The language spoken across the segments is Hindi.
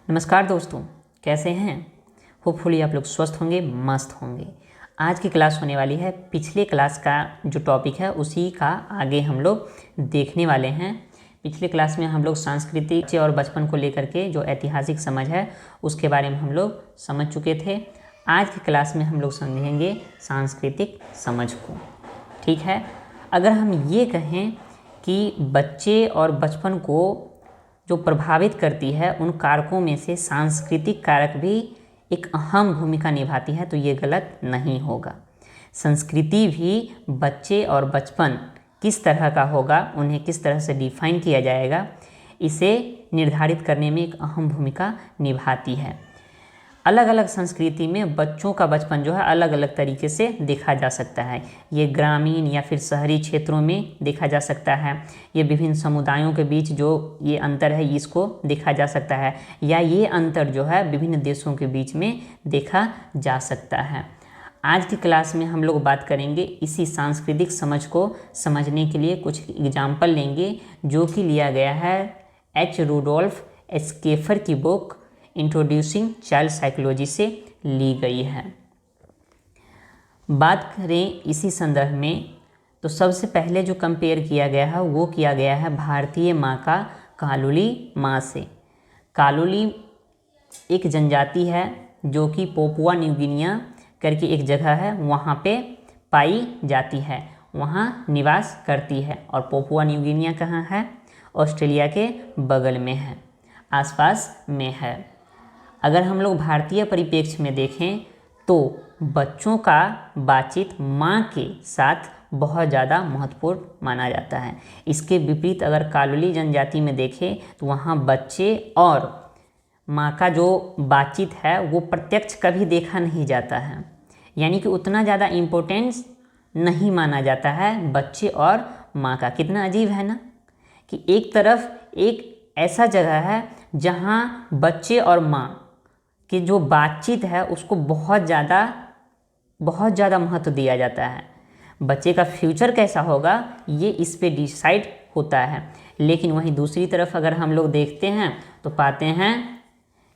नमस्कार दोस्तों, कैसे हैं। होपफुली आप लोग स्वस्थ होंगे, मस्त होंगे। आज की क्लास होने वाली है पिछले क्लास का जो टॉपिक है उसी का आगे हम लोग देखने वाले हैं। पिछले क्लास में हम लोग सांस्कृतिक और बचपन को लेकर के जो ऐतिहासिक समझ है उसके बारे में हम लोग समझ चुके थे। आज की क्लास में हम लोग समझेंगे सांस्कृतिक समझ को। ठीक है, अगर हम ये कहें कि बच्चे और बचपन को जो प्रभावित करती है उन कारकों में से सांस्कृतिक कारक भी एक अहम भूमिका निभाती है, तो ये गलत नहीं होगा। संस्कृति भी बच्चे और बचपन किस तरह का होगा, उन्हें किस तरह से डिफाइन किया जाएगा, इसे निर्धारित करने में एक अहम भूमिका निभाती है। अलग अलग संस्कृति में बच्चों का बचपन जो है अलग अलग तरीके से देखा जा सकता है। ये ग्रामीण या फिर शहरी क्षेत्रों में देखा जा सकता है। ये विभिन्न समुदायों के बीच जो ये अंतर है इसको देखा जा सकता है, या ये अंतर जो है विभिन्न देशों के बीच में देखा जा सकता है। आज की क्लास में हम लोग बात करेंगे इसी सांस्कृतिक समझ को समझने के लिए कुछ एग्जाम्पल लेंगे जो कि लिया गया है एच रूडोल्फ स्केफर की बुक इंट्रोड्यूसिंग चाइल्ड साइकोलॉजी से ली गई है। बात करें इसी संदर्भ में तो सबसे पहले जो कंपेयर किया गया है वो किया गया है भारतीय माँ का कालुली माँ से। कालुली एक जनजाति है जो कि पोपुआ न्यू गिनिया करके एक जगह है, वहाँ पे पाई जाती है, वहाँ निवास करती है। और पोपुआ न्यू गिनिया कहाँ है? ऑस्ट्रेलिया के बगल में है, आसपास में है। अगर हम लोग भारतीय परिप्रेक्ष्य में देखें तो बच्चों का बातचीत माँ के साथ बहुत ज़्यादा महत्वपूर्ण माना जाता है। इसके विपरीत अगर कालुली जनजाति में देखें तो वहाँ बच्चे और माँ का जो बातचीत है वो प्रत्यक्ष कभी देखा नहीं जाता है, यानी कि उतना ज़्यादा इम्पोर्टेंस नहीं माना जाता है बच्चे और माँ का। कितना अजीब है ना कि एक तरफ एक ऐसा जगह है जहाँ बच्चे और माँ की जो बातचीत है उसको बहुत ज़्यादा महत्व दिया जाता है। बच्चे का फ्यूचर कैसा होगा ये इस पे डिसाइड होता है। लेकिन वहीं दूसरी तरफ अगर हम लोग देखते हैं तो पाते हैं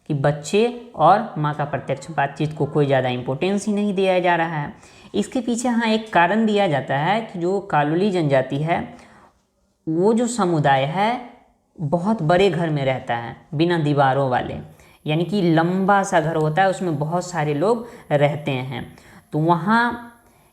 कि बच्चे और माँ का प्रत्यक्ष बातचीत को कोई ज़्यादा इम्पोर्टेंस ही नहीं दिया जा रहा है। इसके पीछे हाँ एक कारण दिया जाता है कि जो कालुली जनजाति है वो जो समुदाय है बहुत बड़े घर में रहता है, बिना दीवारों वाले, यानी कि लंबा सा घर होता है, उसमें बहुत सारे लोग रहते हैं। तो वहाँ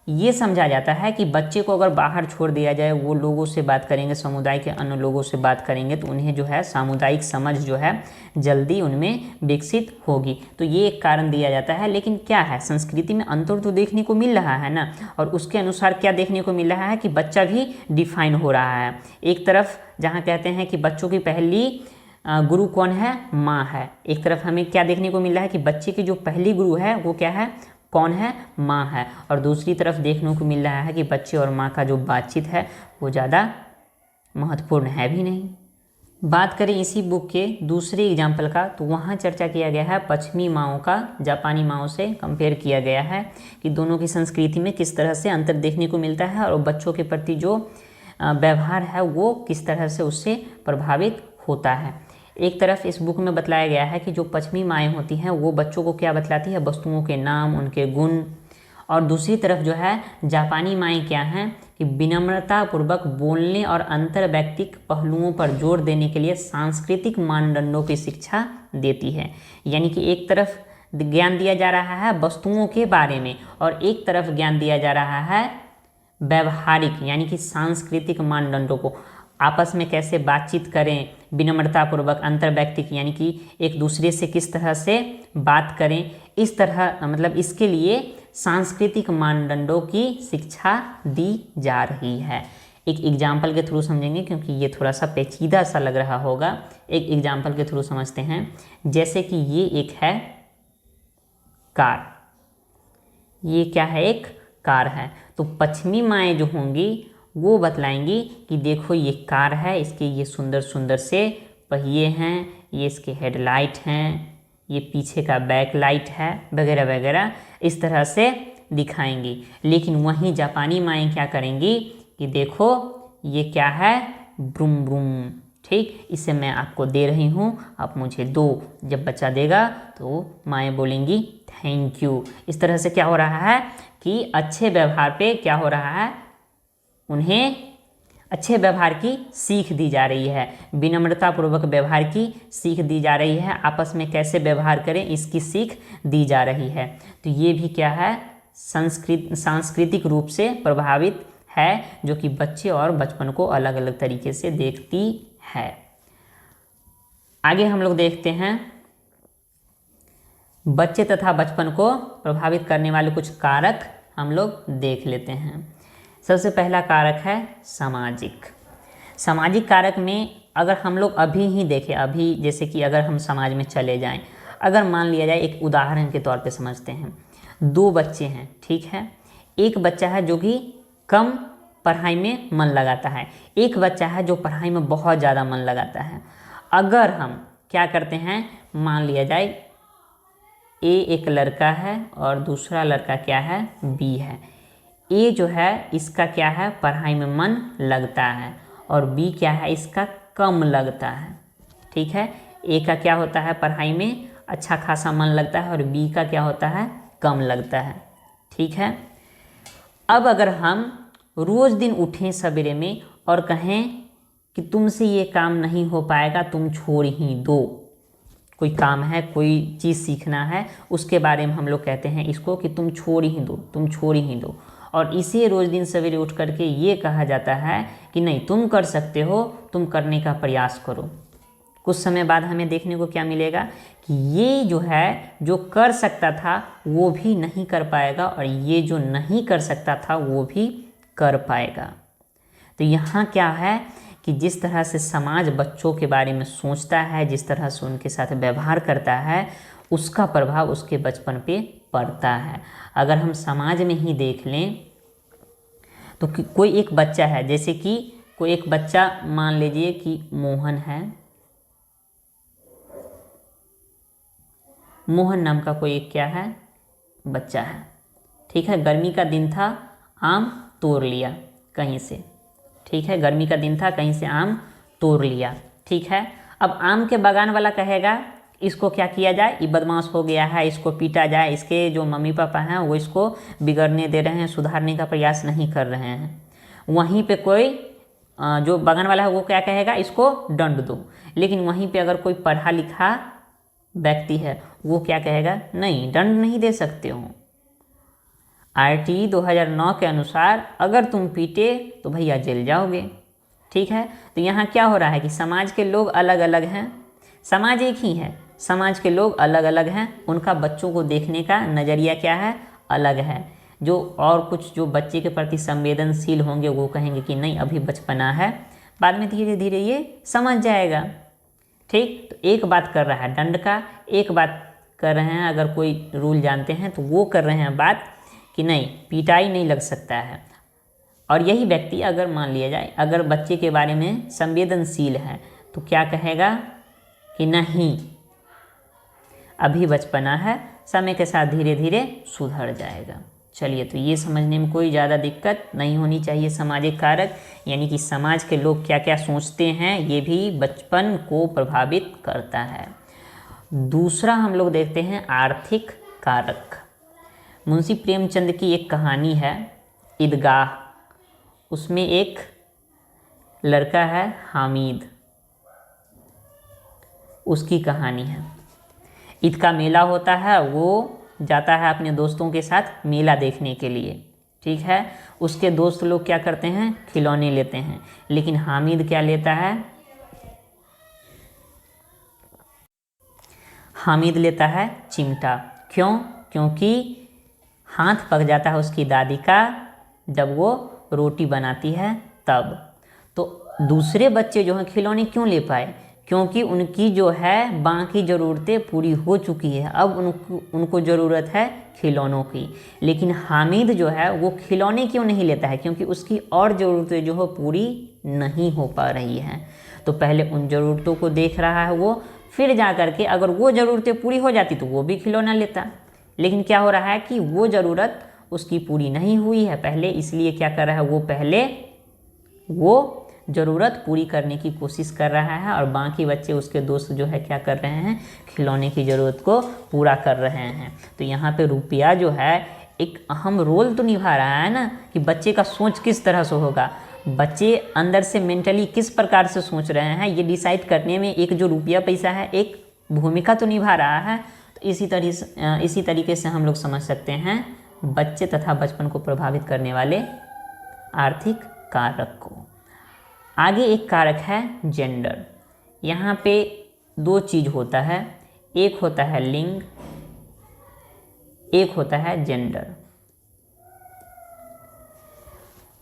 ये समझा जाता है कि बच्चे को अगर बाहर छोड़ दिया जाए, वो लोगों से बात करेंगे, समुदाय के अन्य लोगों से बात करेंगे तो उन्हें जो है सामुदायिक समझ जो है जल्दी उनमें विकसित होगी। तो ये एक कारण दिया जाता है। लेकिन क्या है, संस्कृति में अंतर तो देखने को मिल रहा है ना, और उसके अनुसार क्या देखने को मिल रहा है कि बच्चा भी डिफाइन हो रहा है। एक तरफ जहाँ कहते हैं कि बच्चों की पहली गुरु कौन है? माँ है। एक तरफ हमें क्या देखने को मिल रहा है कि बच्चे की जो पहली गुरु है वो क्या है? कौन है? माँ है। और दूसरी तरफ देखने को मिल रहा है कि बच्चे और माँ का जो बातचीत है वो ज़्यादा महत्वपूर्ण है भी नहीं। बात करें इसी बुक के दूसरे एग्जाम्पल का तो वहाँ चर्चा किया गया है पश्चिमी माँओं का जापानी माँओं से कंपेयर किया गया है कि दोनों की संस्कृति में किस तरह से अंतर देखने को मिलता है और बच्चों के प्रति जो व्यवहार है वो किस तरह से उससे प्रभावित होता है। एक तरफ इस बुक में बतलाया गया है कि जो पश्चिमी माएँ होती हैं वो बच्चों को क्या बतलाती है? वस्तुओं के नाम, उनके गुण। और दूसरी तरफ जो है जापानी माएँ क्या हैं कि विनम्रतापूर्वक बोलने और अंतर व्यक्तिक पहलुओं पर जोर देने के लिए सांस्कृतिक मानदंडों की शिक्षा देती है। यानी कि एक तरफ ज्ञान दिया जा रहा है वस्तुओं के बारे में और एक तरफ ज्ञान दिया जा रहा है व्यवहारिक यानी कि सांस्कृतिक मानदंडों को, आपस में कैसे बातचीत करें, विनम्रतापूर्वक, अंतर व्यक्तिक यानी कि एक दूसरे से किस तरह से बात करें, इस तरह मतलब इसके लिए सांस्कृतिक मानदंडों की शिक्षा दी जा रही है। एक एग्जाम्पल के थ्रू समझेंगे क्योंकि ये थोड़ा सा पेचीदा सा लग रहा होगा। एक एग्जाम्पल के थ्रू समझते हैं। जैसे कि ये एक है कार, ये क्या है? एक कार है। तो पश्चिमी माएँ जो होंगी वो बतलाएंगी कि देखो ये कार है, इसके ये सुंदर सुंदर से पहिए हैं, ये इसके हेडलाइट हैं, ये पीछे का बैक लाइट है, वगैरह वगैरह इस तरह से दिखाएंगी। लेकिन वहीं जापानी माएँ क्या करेंगी कि देखो ये क्या है? ब्रूम ब्रूम, ठीक, इसे मैं आपको दे रही हूँ, आप मुझे दो। जब बच्चा देगा तो माएँ बोलेंगी थैंक यू। इस तरह से क्या हो रहा है कि अच्छे व्यवहार पे क्या हो रहा है, उन्हें अच्छे व्यवहार की सीख दी जा रही है, विनम्रतापूर्वक व्यवहार की सीख दी जा रही है, आपस में कैसे व्यवहार करें इसकी सीख दी जा रही है। तो ये भी क्या है, सांस्कृतिक रूप से प्रभावित है, जो कि बच्चे और बचपन को अलग अलग तरीके से देखती है। आगे हम लोग देखते हैं बच्चे तथा बचपन को प्रभावित करने वाले कुछ कारक हम लोग देख लेते हैं। सबसे पहला कारक है सामाजिक कारक में अगर हम लोग अभी ही देखें, अभी जैसे कि अगर हम समाज में चले जाएं, अगर मान लिया जाए, एक उदाहरण के तौर पे समझते हैं, दो बच्चे हैं, ठीक है, एक बच्चा है जो कि कम पढ़ाई में मन लगाता है, एक बच्चा है जो पढ़ाई में बहुत ज़्यादा मन लगाता है। अगर हम क्या करते हैं, मान लिया जाए ए एक लड़का है और दूसरा लड़का क्या है, बी है। ए जो है इसका क्या है, पढ़ाई में मन लगता है, और बी क्या है, इसका कम लगता है, ठीक है। ए का क्या होता है, पढ़ाई में अच्छा खासा मन लगता है, और बी का क्या होता है, कम लगता है, ठीक है। अब अगर हम रोज़ दिन उठें सवेरे में और कहें कि तुमसे ये काम नहीं हो पाएगा, तुम छोड़ ही दो, कोई काम है, कोई चीज़ सीखना है, उसके बारे में हम लोग कहते हैं इसको कि तुम छोड़ ही दो, तुम छोड़ ही दो, और इसे रोज़ दिन सवेरे उठ करके ये कहा जाता है कि नहीं तुम कर सकते हो, तुम करने का प्रयास करो। कुछ समय बाद हमें देखने को क्या मिलेगा कि ये जो है, जो कर सकता था वो भी नहीं कर पाएगा, और ये जो नहीं कर सकता था वो भी कर पाएगा। तो यहाँ क्या है कि जिस तरह से समाज बच्चों के बारे में सोचता है, जिस तरह से उनके साथ व्यवहार करता है, उसका प्रभाव उसके बचपन पे पड़ता है। अगर हम समाज में ही देख लें तो कोई एक बच्चा है, जैसे कि कोई एक बच्चा मान लीजिए कि मोहन है, मोहन नाम का कोई एक क्या है, बच्चा है, ठीक है। गर्मी का दिन था, आम तोड़ लिया कहीं से, ठीक है, गर्मी का दिन था, कहीं से आम तोड़ लिया, ठीक है। अब आम के बागान वाला कहेगा इसको क्या किया जाए, ये बदमाश हो गया है, इसको पीटा जाए, इसके जो मम्मी पापा हैं वो इसको बिगड़ने दे रहे हैं, सुधारने का प्रयास नहीं कर रहे हैं। वहीं पे कोई जो बागान वाला है वो क्या कहेगा, इसको दंड दो। लेकिन वहीं पे अगर कोई पढ़ा लिखा व्यक्ति है वो क्या कहेगा, नहीं दंड नहीं दे सकते हो, आरटीई 2009 के अनुसार अगर तुम पीटे तो भैया जेल जाओगे, ठीक है। तो यहाँ क्या हो रहा है कि समाज के लोग अलग अलग हैं, समाज एक ही है, समाज के लोग अलग अलग हैं, उनका बच्चों को देखने का नज़रिया क्या है, अलग है। जो और कुछ जो बच्चे के प्रति संवेदनशील होंगे वो कहेंगे कि नहीं अभी बचपना है, बाद में धीरे धीरे ये समझ जाएगा, ठीक। तो एक बात कर रहा है दंड का, एक बात कर रहे हैं, अगर कोई रूल जानते हैं तो वो कर रहे हैं बात कि नहीं पिटाई नहीं लग सकता है। और यही व्यक्ति अगर मान लिया जाए अगर बच्चे के बारे में संवेदनशील है तो क्या कहेगा कि नहीं अभी बचपना है, समय के साथ धीरे धीरे सुधर जाएगा। चलिए, तो ये समझने में कोई ज़्यादा दिक्कत नहीं होनी चाहिए। सामाजिक कारक यानी कि समाज के लोग क्या क्या सोचते हैं ये भी बचपन को प्रभावित करता है। दूसरा हम लोग देखते हैं आर्थिक कारक। मुंशी प्रेमचंद की एक कहानी है ईदगाह, उसमें एक लड़का है हामिद, उसकी कहानी है। ईद का मेला होता है, वो जाता है अपने दोस्तों के साथ मेला देखने के लिए, ठीक है। उसके दोस्त लोग क्या करते हैं, खिलौने लेते हैं, लेकिन हामिद क्या लेता है, हामिद लेता है चिमटा। क्यों? क्योंकि हाथ पक जाता है उसकी दादी का जब वो रोटी बनाती है तब। तो दूसरे बच्चे जो हैं खिलौने क्यों ले पाए, क्योंकि उनकी जो है बाकी ज़रूरतें पूरी हो चुकी है, अब उनको ज़रूरत है खिलौनों की। लेकिन हामिद जो है वो खिलौने क्यों नहीं लेता है, क्योंकि उसकी और ज़रूरतें जो है पूरी नहीं हो पा रही हैं। तो पहले उन ज़रूरतों को देख रहा है वो, फिर जा कर के अगर वो ज़रूरतें पूरी हो जाती तो वो भी खिलौना लेता। लेकिन क्या हो रहा है कि वो ज़रूरत उसकी पूरी नहीं हुई है पहले, इसलिए क्या कर रहा है वो पहले वो ज़रूरत पूरी करने की कोशिश कर रहा है और बाकी बच्चे उसके दोस्त जो है क्या कर रहे हैं, खिलौने की ज़रूरत को पूरा कर रहे हैं। तो यहाँ पे रुपया जो है एक अहम रोल तो निभा रहा है ना, कि बच्चे का सोच किस तरह से होगा, बच्चे अंदर से मेंटली किस प्रकार से सोच रहे हैं, ये डिसाइड करने में एक जो रुपया पैसा है एक भूमिका तो निभा रहा है। तो इसी तरीके से हम लोग समझ सकते हैं बच्चे तथा बचपन को प्रभावित करने वाले आर्थिक कारक को। आगे एक कारक है जेंडर। यहाँ पे दो चीज़ होता है, एक होता है लिंग, एक होता है जेंडर।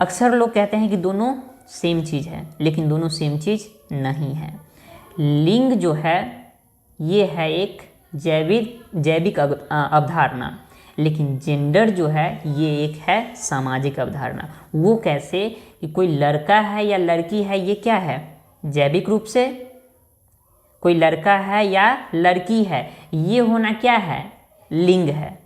अक्सर लोग कहते हैं कि दोनों सेम चीज़ है, लेकिन दोनों सेम चीज़ नहीं है। लिंग जो है ये है एक जैविक अवधारणा, लेकिन जेंडर जो है ये एक है सामाजिक अवधारणा। वो कैसे कि कोई लड़का है या लड़की है, ये क्या है, जैविक रूप से कोई लड़का है या लड़की है, ये होना क्या है, लिंग है।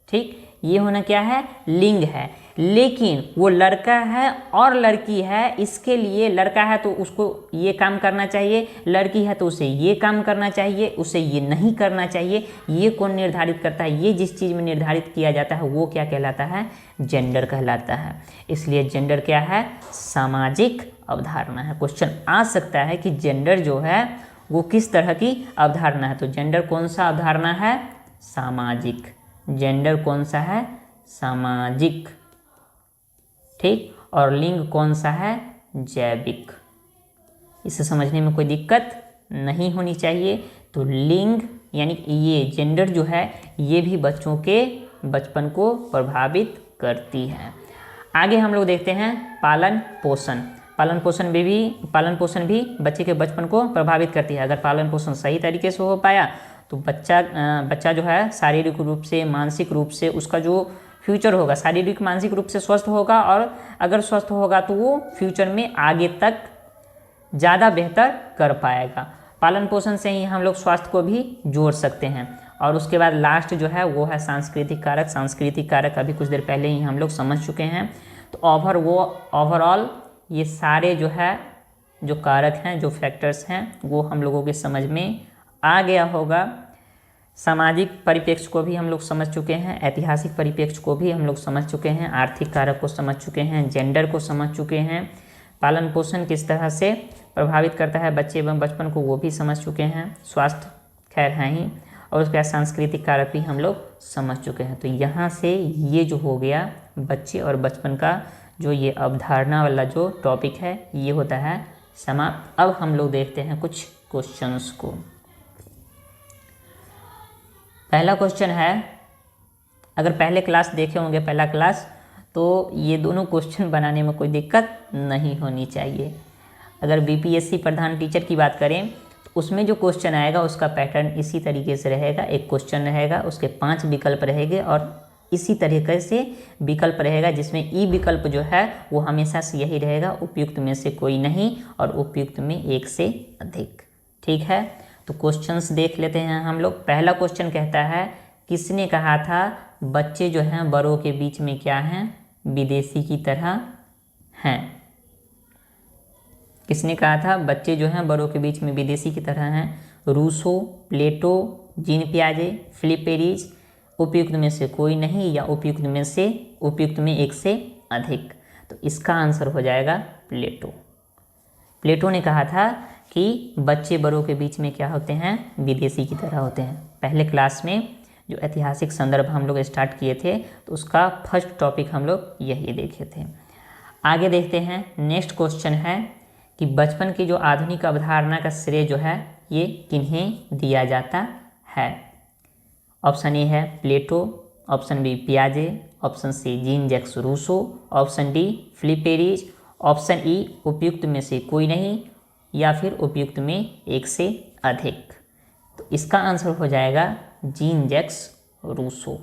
ठीक, ये होना क्या है, लिंग है। लेकिन वो लड़का है और लड़की है, इसके लिए लड़का है तो उसको ये काम करना चाहिए, लड़की है तो उसे ये काम करना चाहिए, उसे ये नहीं करना चाहिए। ये कौन निर्धारित करता है, ये जिस चीज़ में निर्धारित किया जाता है वो क्या कहलाता है, जेंडर कहलाता है। इसलिए जेंडर क्या है, सामाजिक अवधारणा है। क्वेश्चन आ सकता है कि जेंडर जो है वो किस तरह की अवधारणा है, तो जेंडर कौन सा अवधारणा है, सामाजिक। जेंडर कौन सा है, सामाजिक। ठीक, और लिंग कौन सा है, जैविक। इसे समझने में कोई दिक्कत नहीं होनी चाहिए। तो लिंग यानी ये जेंडर जो है ये भी बच्चों के बचपन को प्रभावित करती है। आगे हम लोग देखते हैं पालन पोषण। पालन पोषण भी बच्चे के बचपन को प्रभावित करती है। अगर पालन पोषण सही तरीके से हो पाया तो बच्चा जो है शारीरिक रूप से, मानसिक रूप से उसका जो फ्यूचर होगा, शारीरिक मानसिक रूप से स्वस्थ होगा, और अगर स्वस्थ होगा तो वो फ्यूचर में आगे तक ज़्यादा बेहतर कर पाएगा। पालन पोषण से ही हम लोग स्वास्थ्य को भी जोड़ सकते हैं। और उसके बाद लास्ट जो है वो है सांस्कृतिक कारक। सांस्कृतिक कारक अभी कुछ देर पहले ही हम लोग समझ चुके हैं। तो ओवरऑल ये सारे जो है जो कारक हैं, जो फैक्टर्स हैं, वो हम लोगों के समझ में आ गया होगा। सामाजिक परिप्रेक्ष्य को भी हम लोग समझ चुके हैं, ऐतिहासिक परिप्रेक्ष्य को भी हम लोग समझ चुके हैं, आर्थिक कारक को समझ चुके हैं, जेंडर को समझ चुके हैं, पालन पोषण किस तरह से प्रभावित करता है बच्चे एवं बचपन को वो भी समझ चुके हैं, स्वास्थ्य खैर है ही, और उसके बाद सांस्कृतिक कारक भी हम लोग समझ चुके हैं। तो यहाँ से ये जो हो गया बच्चे और बचपन का जो ये अवधारणा वाला जो टॉपिक है ये होता है समाप्त। अब हम लोग देखते हैं कुछ क्वेश्चंस को। पहला क्वेश्चन है, अगर पहले क्लास देखे होंगे पहला क्लास, तो ये दोनों क्वेश्चन बनाने में कोई दिक्कत नहीं होनी चाहिए। अगर बीपीएससी प्रधान टीचर की बात करें तो उसमें जो क्वेश्चन आएगा उसका पैटर्न इसी तरीके से रहेगा। एक क्वेश्चन रहेगा, उसके 5 विकल्प रहेंगे और इसी तरीके से विकल्प रहेगा, जिसमें ई विकल्प जो है वो हमेशा से यही रहेगा, उपयुक्त में से कोई नहीं और उपयुक्त में एक से अधिक। ठीक है, तो क्वेश्चंस देख लेते हैं हम लोग। पहला क्वेश्चन कहता है, किसने कहा था बच्चे जो हैं बड़ों के बीच में क्या हैं, विदेशी की तरह हैं। किसने कहा था बच्चे जो हैं बड़ों के बीच में विदेशी की तरह हैं? रूसो, प्लेटो, जीन पियाजे, फिलिप पेरिस। उपयुक्त में से कोई नहीं या उपयुक्त में एक से अधिक। तो इसका आंसर हो जाएगा प्लेटो। प्लेटो ने कहा था कि बच्चे बड़ों के बीच में क्या होते हैं, विदेशी की तरह होते हैं। पहले क्लास में जो ऐतिहासिक संदर्भ हम लोग स्टार्ट किए थे तो उसका फर्स्ट टॉपिक हम लोग यही देखे थे। आगे देखते हैं, नेक्स्ट क्वेश्चन है कि बचपन की जो आधुनिक अवधारणा का श्रेय जो है ये किन्हें दिया जाता है। ऑप्शन ए है प्लेटो, ऑप्शन बी पियाजे, option C Jean Jacques Rousseau, option D Philip Paris, option E उपयुक्त में से कोई नहीं या फिर उपयुक्त में एक से अधिक। तो इसका आंसर हो जाएगा जीन जैक्स रूसो।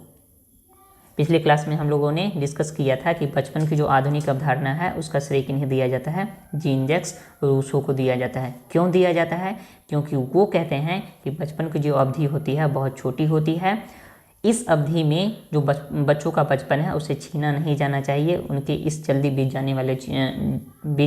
पिछले क्लास में हम लोगों ने डिस्कस किया था कि बचपन की जो आधुनिक अवधारणा है उसका श्रेय किन्हें दिया जाता है, जीन जैक्स रूसो को दिया जाता है। क्यों दिया जाता है? क्योंकि वो कहते हैं कि बचपन की जो अवधि होती है बहुत छोटी होती है, इस अवधि में जो बच्चों का बचपन है उसे छीना नहीं जाना चाहिए। उनके इस जल्दी बीत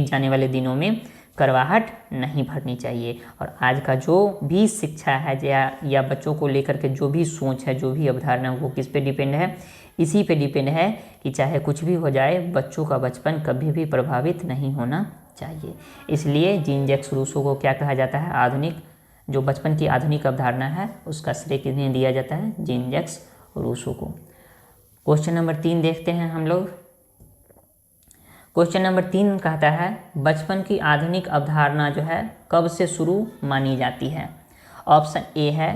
जाने वाले दिनों में करवाहट नहीं भरनी चाहिए। और आज का जो भी शिक्षा है या बच्चों को लेकर के जो भी सोच है, जो भी अवधारणा, वो किस पे डिपेंड है? इसी पे डिपेंड है कि चाहे कुछ भी हो जाए, बच्चों का बचपन कभी भी प्रभावित नहीं होना चाहिए। इसलिए जीन जैक्स रूसो को क्या कहा जाता है? आधुनिक, जो बचपन की आधुनिक अवधारणा है उसका श्रेय किन्हें दिया जाता है? जीन जैक्स रूसो को। क्वेश्चन नंबर 3 देखते हैं हम लोग। क्वेश्चन नंबर 3 कहता है बचपन की आधुनिक अवधारणा जो है कब से शुरू मानी जाती है? ऑप्शन ए है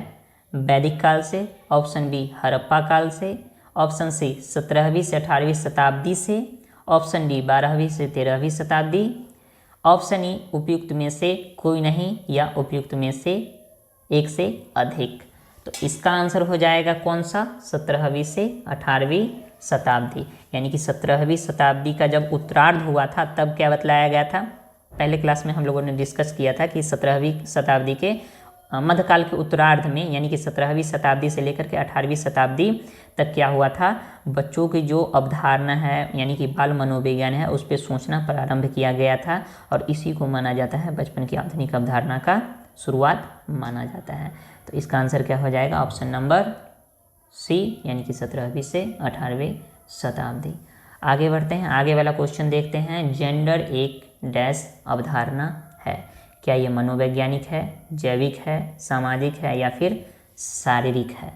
वैदिक काल से, ऑप्शन बी हड़प्पा काल से, ऑप्शन सी 17वीं से 18वीं शताब्दी से, ऑप्शन डी 12वीं से 13वीं शताब्दी, ऑप्शन ई उपयुक्त में से कोई नहीं या उपयुक्त में से एक से अधिक। तो इसका आंसर हो जाएगा कौन सा? 17वीं से 18वीं शताब्दी। यानी कि 17वीं शताब्दी का जब उत्तरार्ध हुआ था तब क्या बतलाया गया था? पहले क्लास में हम लोगों ने डिस्कस किया था कि 17वीं शताब्दी के मध्यकाल के उत्तरार्ध में, यानी कि 17वीं शताब्दी से लेकर के 18वीं शताब्दी तक क्या हुआ था? बच्चों की जो अवधारणा है यानी कि बाल मनोविज्ञान है उस पर सोचना प्रारंभ किया गया था और इसी को माना जाता है बचपन की आधुनिक अवधारणा का शुरुआत माना जाता है। तो इसका आंसर क्या हो जाएगा? ऑप्शन नंबर सी, यानी कि 17वीं से 18वीं शताब्दी। आगे बढ़ते हैं, आगे वाला क्वेश्चन देखते हैं। जेंडर एक डैश अवधारणा है। क्या ये मनोवैज्ञानिक है, जैविक है, सामाजिक है या फिर शारीरिक है?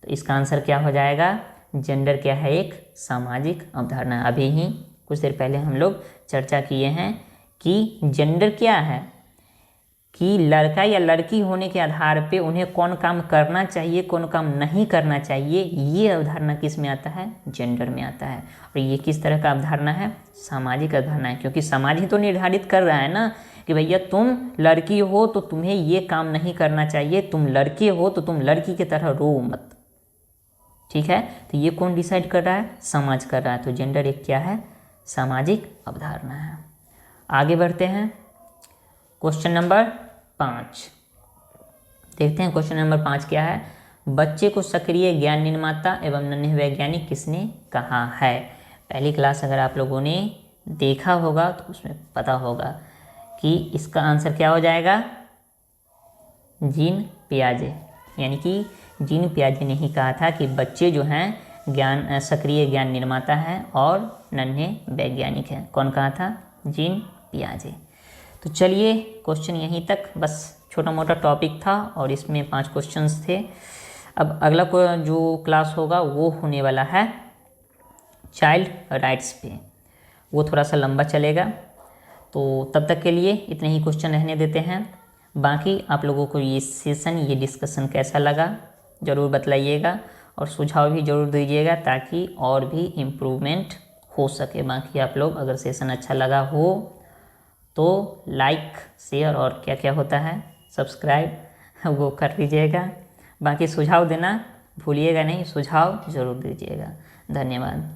तो इसका आंसर क्या हो जाएगा? जेंडर क्या है? एक सामाजिक अवधारणा। अभी ही कुछ देर पहले हम लोग चर्चा किए हैं कि जेंडर क्या है, कि लड़का या लड़की होने के आधार पे उन्हें कौन काम करना चाहिए, कौन काम नहीं करना चाहिए, ये अवधारणा किस में आता है? जेंडर में आता है। और ये किस तरह का अवधारणा है? सामाजिक अवधारणा है, क्योंकि समाज ही तो निर्धारित कर रहा है ना कि भैया तुम लड़की हो तो तुम्हें ये काम नहीं करना चाहिए, तुम लड़के हो तो तुम लड़की की तरह रो मत। ठीक है, तो ये कौन डिसाइड कर रहा है? समाज कर रहा है। तो जेंडर एक क्या है? सामाजिक अवधारणा है। आगे बढ़ते हैं, क्वेश्चन नंबर 5 देखते हैं। क्वेश्चन नंबर 5 क्या है? बच्चे को सक्रिय ज्ञान निर्माता एवं नन्हे वैज्ञानिक किसने कहा है? पहली क्लास अगर आप लोगों ने देखा होगा तो उसमें पता होगा कि इसका आंसर क्या हो जाएगा? जीन पियाजे। यानी कि जीन पियाजे ने ही कहा था कि बच्चे जो हैं सक्रिय ज्ञान निर्माता है और नन्हे वैज्ञानिक हैं। कौन कहा था? जीन पियाजे। तो चलिए क्वेश्चन यहीं तक, बस छोटा मोटा टॉपिक था और इसमें 5 क्वेश्चंस थे। अब अगला जो क्लास होगा वो होने वाला है चाइल्ड राइट्स पे, वो थोड़ा सा लंबा चलेगा। तो तब तक के लिए इतने ही क्वेश्चन रहने देते हैं। बाकी आप लोगों को ये सेशन, ये डिस्कशन कैसा लगा ज़रूर बतलाइएगा और सुझाव भी ज़रूर दीजिएगा ताकि और भी इम्प्रूवमेंट हो सके। बाकी आप लोग अगर सेशन अच्छा लगा हो तो लाइक, शेयर और क्या क्या होता है सब्सक्राइब वो कर लीजिएगा। बाकी सुझाव देना भूलिएगा नहीं, सुझाव ज़रूर दीजिएगा। धन्यवाद।